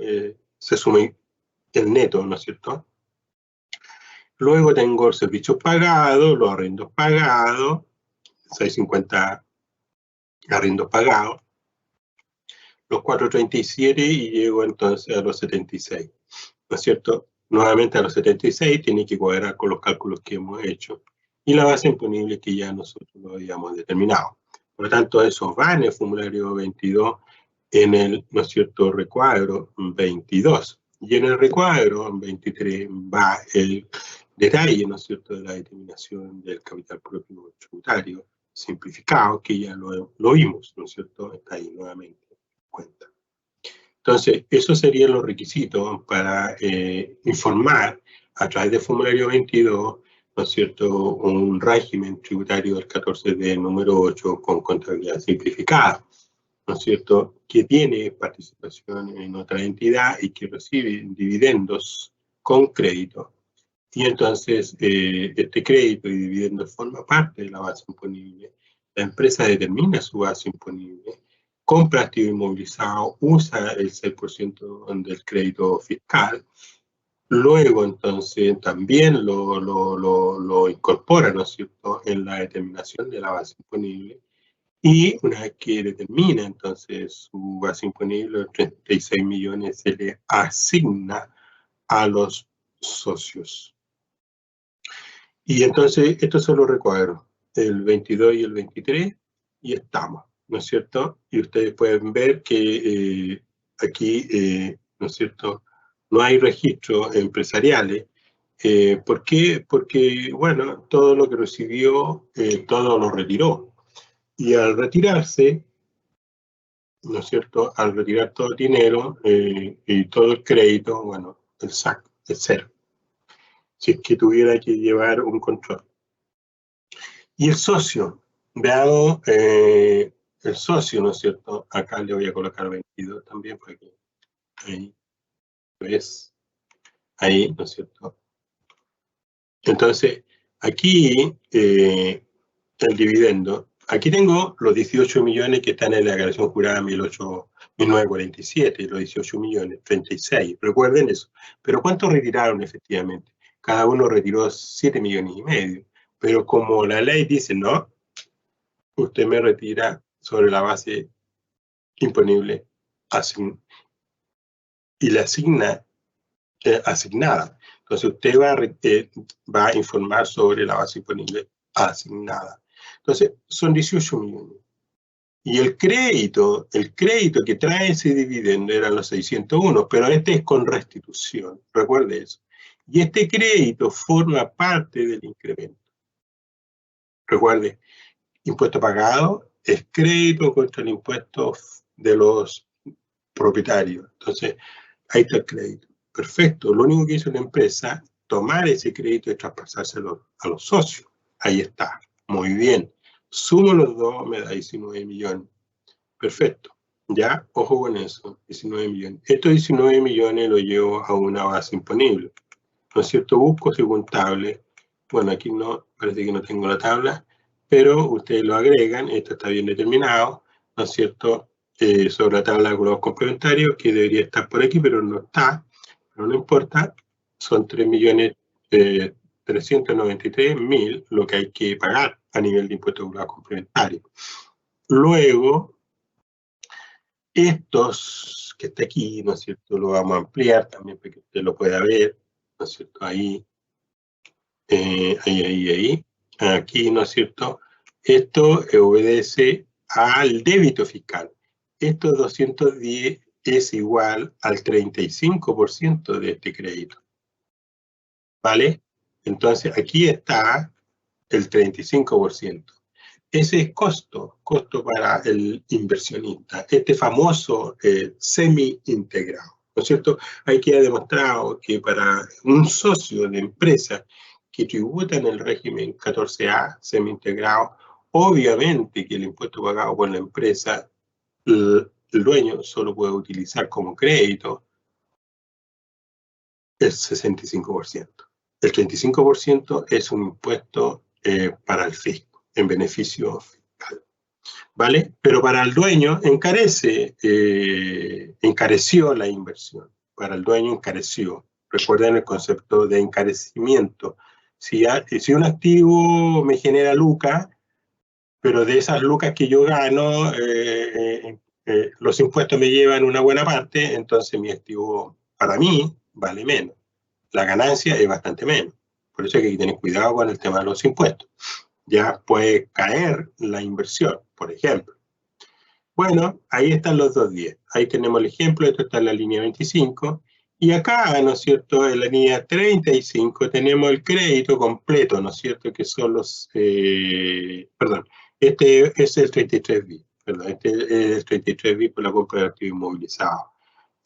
se suma el neto, ¿no es cierto? Luego tengo los servicios pagados, los arrendos pagados, 650 arrendos pagados, los 437 y llego entonces a los 76, ¿no es cierto? Nuevamente a los 76 tiene que cuadrar con los cálculos que hemos hecho y la base imponible que ya nosotros lo habíamos determinado. Por lo tanto, eso va en el formulario 22, en el, ¿no es cierto?, recuadro 22. Y en el recuadro 23 va el detalle, ¿no es cierto?, de la determinación del capital propio tributario simplificado, que ya lo vimos, ¿no es cierto?, está ahí nuevamente en cuenta. Entonces, esos serían los requisitos para informar a través del formulario 22, ¿no es cierto?, un régimen tributario del 14D número 8 con contabilidad simplificada, ¿no es cierto?, que tiene participación en otra entidad y que recibe dividendos con crédito. Y entonces, este crédito y dividendo forma parte de la base imponible. La empresa determina su base imponible, compra activo inmovilizado, usa el 6% del crédito fiscal, luego entonces también lo incorpora, ¿no es cierto?, en la determinación de la base imponible. Y una vez que determina entonces su base imponible, 36 millones se le asigna a los socios. Y entonces estos son los recuadros, el 22 y el 23, y estamos, ¿no es cierto? Y ustedes pueden ver que aquí, ¿no es cierto?, no hay registros empresariales. ¿Por qué? Porque, bueno, todo lo que recibió, todo lo retiró. Y al retirarse, ¿no es cierto?, al retirar todo el dinero y todo el crédito, bueno, el SAC es cero. Si es que tuviera que llevar un control. Y el socio, veamos el socio, ¿no es cierto? Acá le voy a colocar 22 también, porque ahí, ¿ves? Ahí, ¿no es cierto? Entonces, aquí el dividendo, aquí tengo los 18 millones que están en la declaración jurada 1947, los 18 millones, 36, recuerden eso. Pero ¿cuántos retiraron efectivamente? Cada uno retiró 7 millones y medio. Pero como la ley dice, no, usted me retira sobre la base imponible y le asigna asignada. Entonces usted va a informar sobre la base disponible asignada. Entonces son 18 millones. Y el crédito que trae ese dividendo eran los 601, pero este es con restitución, recuerde eso. Y este crédito forma parte del incremento. Recuerde, impuesto pagado es crédito contra el impuesto de los propietarios. Entonces, ahí está el crédito. Perfecto. Lo único que hizo la empresa, tomar ese crédito y traspasárselo a los socios. Ahí está. Muy bien. Sumo los dos, me da 19 millones. Perfecto. Ya, ojo con eso, 19 millones. Estos 19 millones los llevo a una base imponible. ¿No es cierto? Busco según tabla. Bueno, aquí no, parece que no tengo la tabla, pero ustedes lo agregan, esto está bien determinado, ¿no es cierto? Sobre la tabla de acumulados complementarios, que debería estar por aquí, pero no está, pero no importa, son 3.393.000 lo que hay que pagar a nivel de impuestos acumulados complementarios. Luego, estos que está aquí, ¿no es cierto? Lo vamos a ampliar también para que usted lo pueda ver, ¿no es cierto? Ahí. Ahí. Aquí, ¿no es cierto? Esto obedece al débito fiscal. Estos 210 es igual al 35% de este crédito. ¿Vale? Entonces, aquí está el 35%. Ese es costo para el inversionista, este famoso semi-integrado, ¿no es cierto? Ahí queda demostrado que para un socio de empresa que tributa en el régimen 14A semi-integrado, obviamente que el impuesto pagado por la empresa, el dueño solo puede utilizar como crédito el 65%. El 35% es un impuesto para el fisco, en beneficio fiscal, ¿vale? Pero para el dueño encareció la inversión. Para el dueño encareció. Recuerden el concepto de encarecimiento. Si un activo me genera lucas, pero de esas lucas que yo gano, los impuestos me llevan una buena parte, entonces mi activo para mí vale menos. La ganancia es bastante menos. Por eso hay que tener cuidado con el tema de los impuestos. Ya puede caer la inversión, por ejemplo. Bueno, ahí están los 210. Ahí tenemos el ejemplo, esto está en la línea 25. Y acá, ¿no es cierto?, en la línea 35 tenemos el crédito completo, ¿no es cierto?, que son los... perdón, este es el 33 bis, perdón, este es el 33 bis por la compra de activos inmovilizados.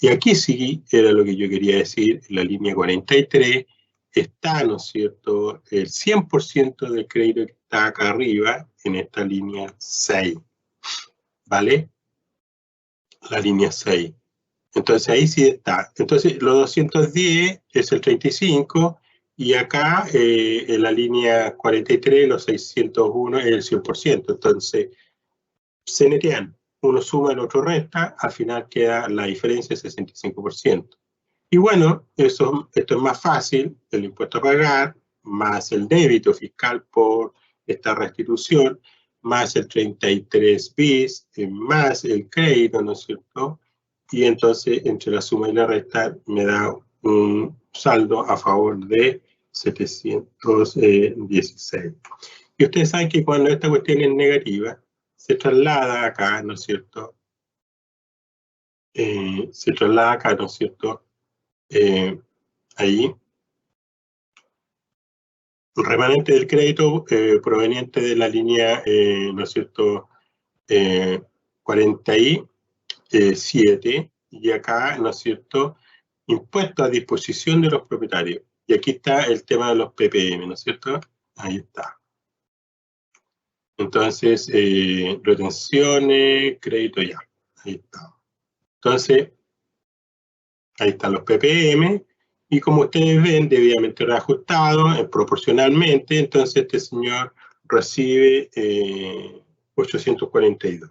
Y aquí sí era lo que yo quería decir, en la línea 43 está, ¿no es cierto?, el 100% del crédito que está acá arriba, en esta línea 6, ¿vale? La línea 6. Entonces ahí sí está. Entonces los 210 es el 35 y acá en la línea 43 los 601 es el 100%. Entonces se netean. Uno suma, el otro resta, al final queda la diferencia de 65%. Y bueno, esto es más fácil, el impuesto a pagar, más el débito fiscal por esta restitución, más el 33 bis, más el crédito, ¿no es cierto? Y entonces, entre la suma y la resta, me da un saldo a favor de 716. Y ustedes saben que cuando esta cuestión es negativa, se traslada acá, ¿no es cierto? Se traslada acá, ¿no es cierto? Ahí. El remanente del crédito proveniente de la línea, ¿no es cierto? 47, y acá, ¿no es cierto? Impuesto a disposición de los propietarios. Y aquí está el tema de los PPM, ¿no es cierto? Ahí está. Entonces, retenciones, crédito ya. Ahí está. Entonces, ahí están los PPM. Y como ustedes ven, debidamente reajustado proporcionalmente, entonces este señor recibe 842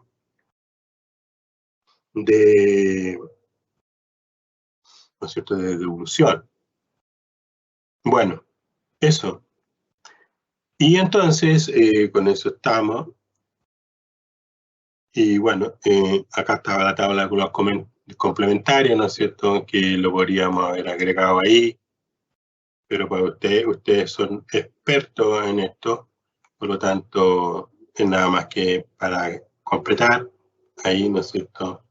de, ¿no es cierto?, de devolución. Bueno, eso. Y entonces, con eso estamos. Y bueno, acá estaba la tabla de complementario, ¿no es cierto?, que lo podríamos haber agregado ahí, pero para ustedes son expertos en esto, por lo tanto, es nada más que para completar, ahí, ¿no es cierto?,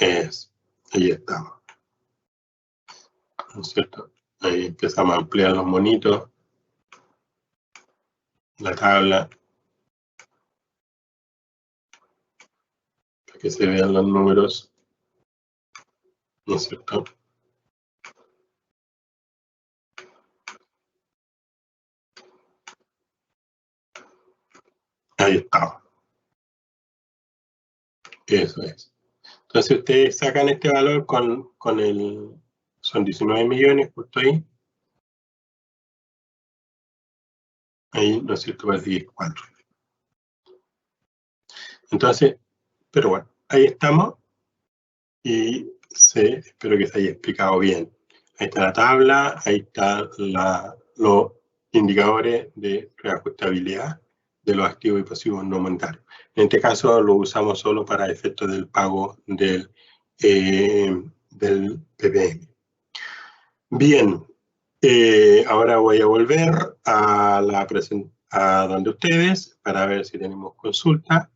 ahí estamos, ¿no es cierto? Ahí empezamos a ampliar los monitos, la tabla, para que se vean los números, ¿no es cierto? Ahí estamos. Eso es. Entonces ustedes sacan este valor con el... Son 19 millones, justo ahí. Ahí, ¿no es cierto?, parece que es 4. Entonces, pero bueno, ahí estamos. Y espero que se haya explicado bien. Ahí está la tabla, ahí están los indicadores de reajustabilidad de los activos y pasivos no monetarios. En este caso lo usamos solo para efectos del pago del PPM. Bien, ahora voy a volver a donde ustedes para ver si tenemos consulta.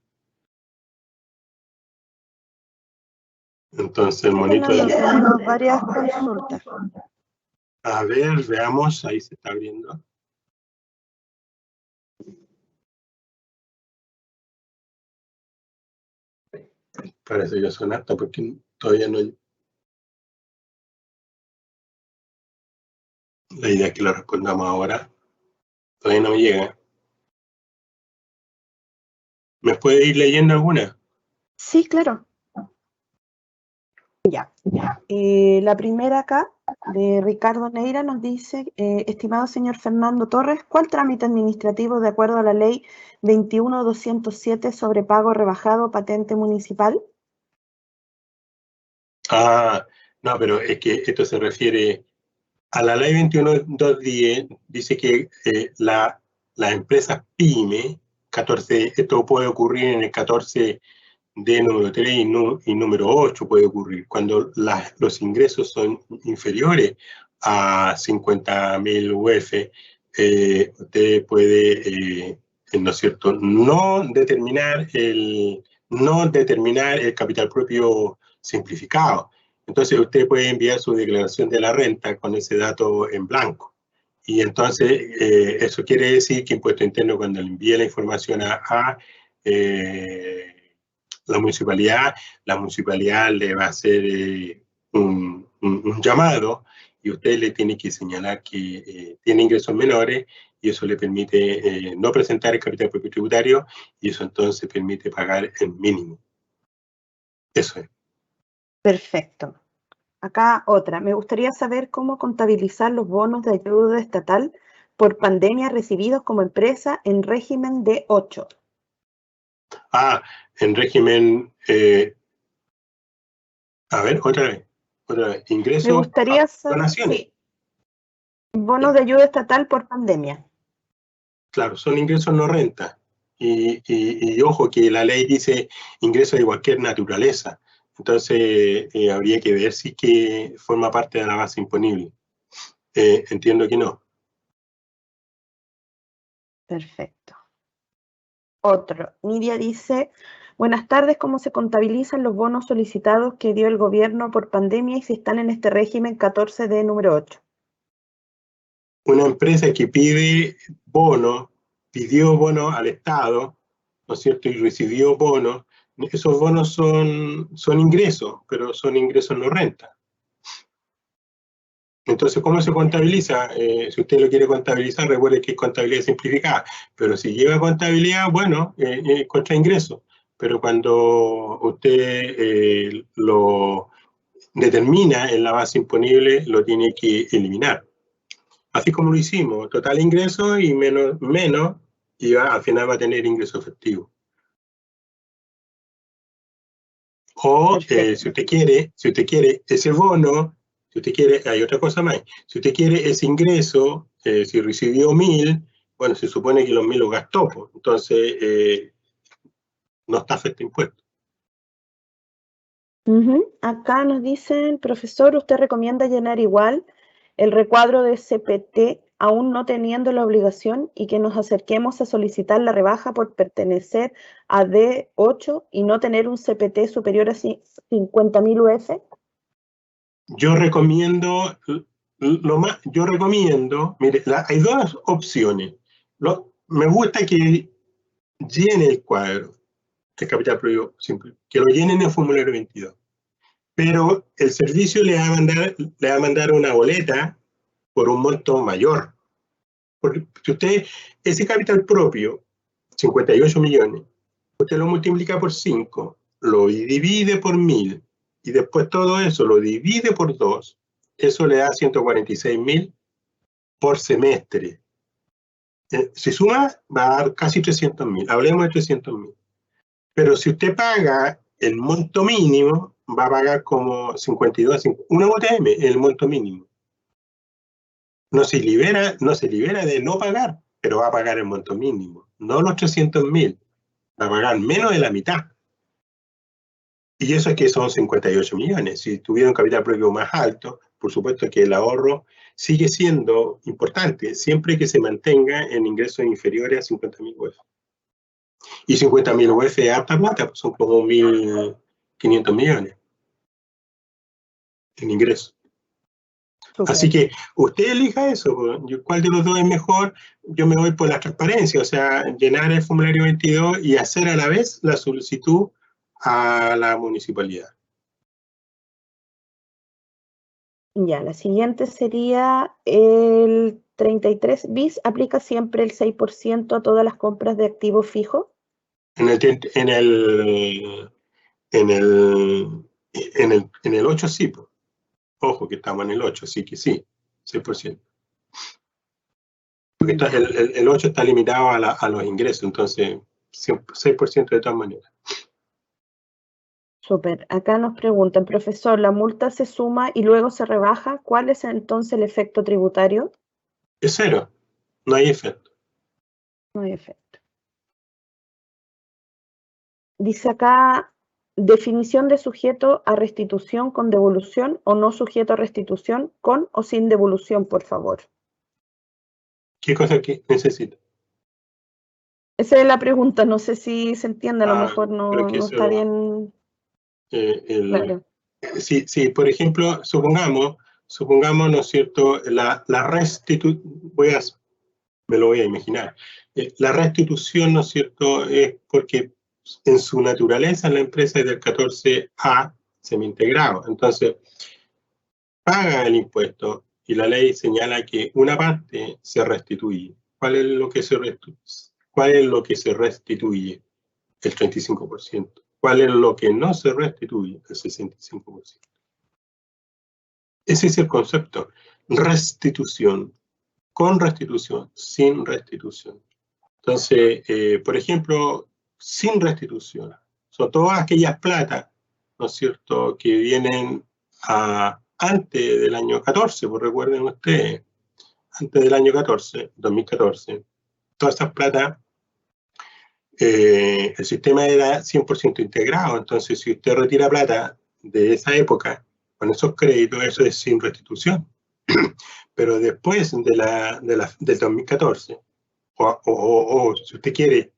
Entonces el monito tenemos varias consultas. A ver, veamos, ahí se está abriendo. Parece que son hartas porque todavía no... La idea es que la respondamos ahora. Todavía no me llega. ¿Me puede ir leyendo alguna? Sí, claro. Ya. La primera acá, de Ricardo Neira, nos dice, estimado señor Fernando Torres, ¿cuál trámite administrativo de acuerdo a la ley 21.207 sobre pago rebajado patente municipal? Ah, no, pero es que esto se refiere a la ley 21.210, dice que las empresas PYME, 14, esto puede ocurrir en el 14 de número 3 y número 8 puede ocurrir, cuando los ingresos son inferiores a 50.000 UF, usted puede, ¿no es cierto?, no determinar el capital propio simplificado. Entonces usted puede enviar su declaración de la renta con ese dato en blanco. Y entonces eso quiere decir que Impuesto Interno, cuando le envíe la información a la municipalidad le va a hacer un llamado y usted le tiene que señalar que tiene ingresos menores y eso le permite no presentar el capital propio tributario y eso entonces permite pagar el mínimo. Eso es. Perfecto. Acá otra. Me gustaría saber cómo contabilizar los bonos de ayuda estatal por pandemia recibidos como empresa en régimen D8. En régimen... a ver, otra vez. Ingreso. Me gustaría saber, donaciones. sí. Bonos de ayuda estatal por pandemia. Claro, son ingresos no renta. Y ojo que la ley dice ingresos de cualquier naturaleza. Entonces habría que ver si que forma parte de la base imponible. Entiendo que no. Perfecto. Otro. Nidia dice, buenas tardes, ¿cómo se contabilizan los bonos solicitados que dio el gobierno por pandemia y si están en este régimen 14D número 8? Una empresa que pidió bono al Estado, ¿no es cierto?, y recibió bonos, esos bonos son ingresos, pero son ingresos no renta. Entonces, ¿cómo se contabiliza? Si usted lo quiere contabilizar, recuerde que es contabilidad simplificada, pero si lleva contabilidad, bueno, contra ingresos. Pero cuando usted lo determina en la base imponible, lo tiene que eliminar. Así como lo hicimos, total ingreso y menos, y al final va a tener ingreso efectivo. O si usted quiere ese bono, si usted quiere, hay otra cosa más, si usted quiere ese ingreso, si recibió 1.000, bueno, se supone que los 1.000 los gastó, pues, entonces no está afecto impuesto. Acá nos dicen, profesor, ¿usted recomienda llenar igual el recuadro de CPT aún no teniendo la obligación y que nos acerquemos a solicitar la rebaja por pertenecer a D8 y no tener un CPT superior a 50.000 UF? Yo recomiendo, mire, hay dos opciones. Me gusta que llene el cuadro, el capital propio simple, que lo llenen en el formulario 22. Pero el servicio le va a mandar una boleta por un monto mayor. Porque si usted, ese capital propio, 58 millones, usted lo multiplica por 5, lo divide por 1000, y después todo eso lo divide por 2, eso le da 146.000 por semestre. Si suma, va a dar casi 300.000. Hablemos de 300.000. Pero si usted paga el monto mínimo, va a pagar como 52, una UTM, el monto mínimo. No se libera de no pagar, pero va a pagar el monto mínimo, no los 300.000, va a pagar menos de la mitad. Y eso es que son 58 millones. Si tuviera un capital propio más alto, por supuesto que el ahorro sigue siendo importante, siempre que se mantenga en ingresos inferiores a 50.000 UF. Y 50.000 UF es harta plata, pues son como 1.500 millones en ingresos. Super. Así que usted elija eso, cuál de los dos es mejor. Yo me voy por la transparencia, o sea, llenar el formulario 22 y hacer a la vez la solicitud a la municipalidad. Ya, la siguiente sería el 33 bis, ¿aplica siempre el 6% a todas las compras de activo fijo? En el 8 sí, pues. Ojo que estamos en el 8, así que sí, 6%. Porque el 8 está limitado a los ingresos, entonces 6% de todas maneras. Súper. Acá nos preguntan, profesor, ¿la multa se suma y luego se rebaja? ¿Cuál es entonces el efecto tributario? Es cero, no hay efecto. No hay efecto. Dice acá, definición de sujeto a restitución con devolución o no sujeto a restitución con o sin devolución, por favor. ¿Qué cosa que necesita? Esa es la pregunta, no sé si se entiende, a lo mejor no está bien. Claro. Si, por ejemplo, supongamos, ¿no es cierto?, la restitución, me lo voy a imaginar, la restitución, ¿no es cierto?, es porque en su naturaleza la empresa es del 14A semi-integrado, entonces paga el impuesto y la ley señala que una parte se restituye. ¿Cuál es lo que se restituye? El 35%. ¿Cuál es lo que no se restituye? El 65%. Ese es el concepto. Restitución, con restitución, sin restitución. Entonces, por ejemplo, sin restitución, son todas aquellas platas, ¿no es cierto?, que vienen antes del año 14, pues recuerden ustedes, antes del año 2014, todas esas platas, el sistema era 100% integrado, entonces si usted retira plata de esa época, con esos créditos, eso es sin restitución. Pero después del 2014, o si usted quiere,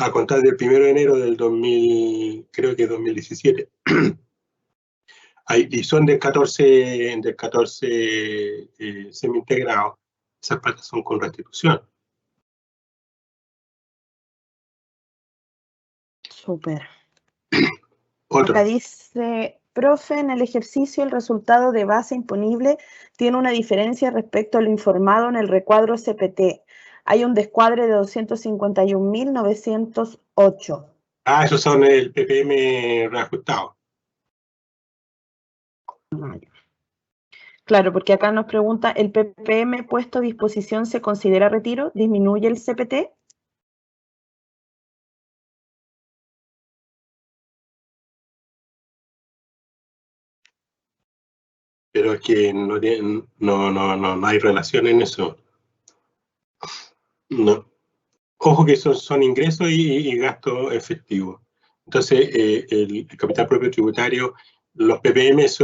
a contar del 1 de enero del 2017, y son del 14 semi-integrado, esas platas son con restitución. Súper. Otro. Acá dice, profe, en el ejercicio el resultado de base imponible tiene una diferencia respecto a lo informado en el recuadro CPT. Hay un descuadre de 251.908. Esos son el PPM reajustado. Claro, porque acá nos pregunta, ¿el PPM puesto a disposición se considera retiro? ¿Disminuye el CPT? Pero es que no hay relación en eso. No. Ojo que son ingresos y gastos efectivos. Entonces, el capital propio tributario, los PPM es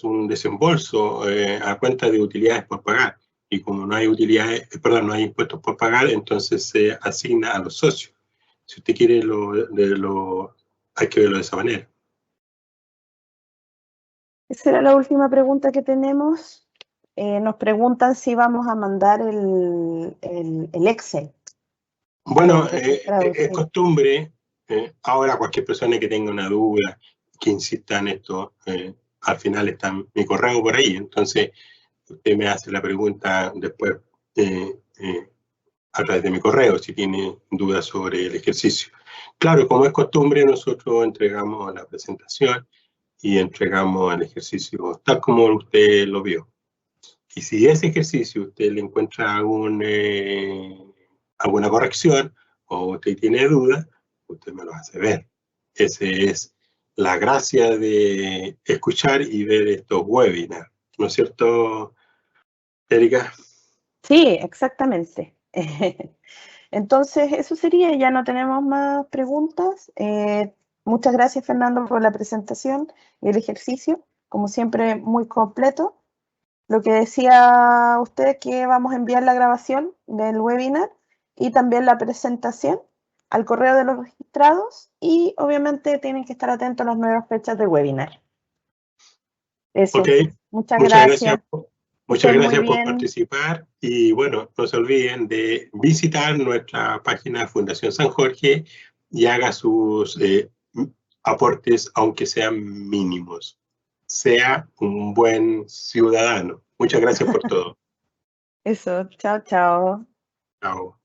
un desembolso a cuenta de utilidades por pagar. Y como no hay utilidades, perdón, no hay impuestos por pagar, entonces se asigna a los socios. Si usted quiere, hay que verlo de esa manera. Esa era la última pregunta que tenemos. Nos preguntan si vamos a mandar el Excel. Bueno, es costumbre, ahora cualquier persona que tenga una duda, que insista en esto, al final está mi correo por ahí, entonces usted me hace la pregunta después a través de mi correo, si tiene dudas sobre el ejercicio. Claro, como es costumbre, nosotros entregamos la presentación y entregamos el ejercicio tal como usted lo vio. Y si ese ejercicio usted le encuentra alguna corrección o usted tiene dudas, usted me lo hace ver. Esa es la gracia de escuchar y ver estos webinars, ¿no es cierto, Erika? Sí, exactamente. Entonces, eso sería, ya no tenemos más preguntas. Muchas gracias, Fernando, por la presentación y el ejercicio, como siempre, muy completo. Lo que decía usted, que vamos a enviar la grabación del webinar y también la presentación al correo de los registrados, y obviamente tienen que estar atentos a las nuevas fechas del webinar. Eso. Ok, Muchas gracias. gracias. Muchas gracias por Bien. participar y bueno, no se olviden de visitar nuestra página Fundación San Jorge y haga sus aportes, aunque sean mínimos. Sea un buen ciudadano. Muchas gracias por todo. Eso. Chao, chao. Chao.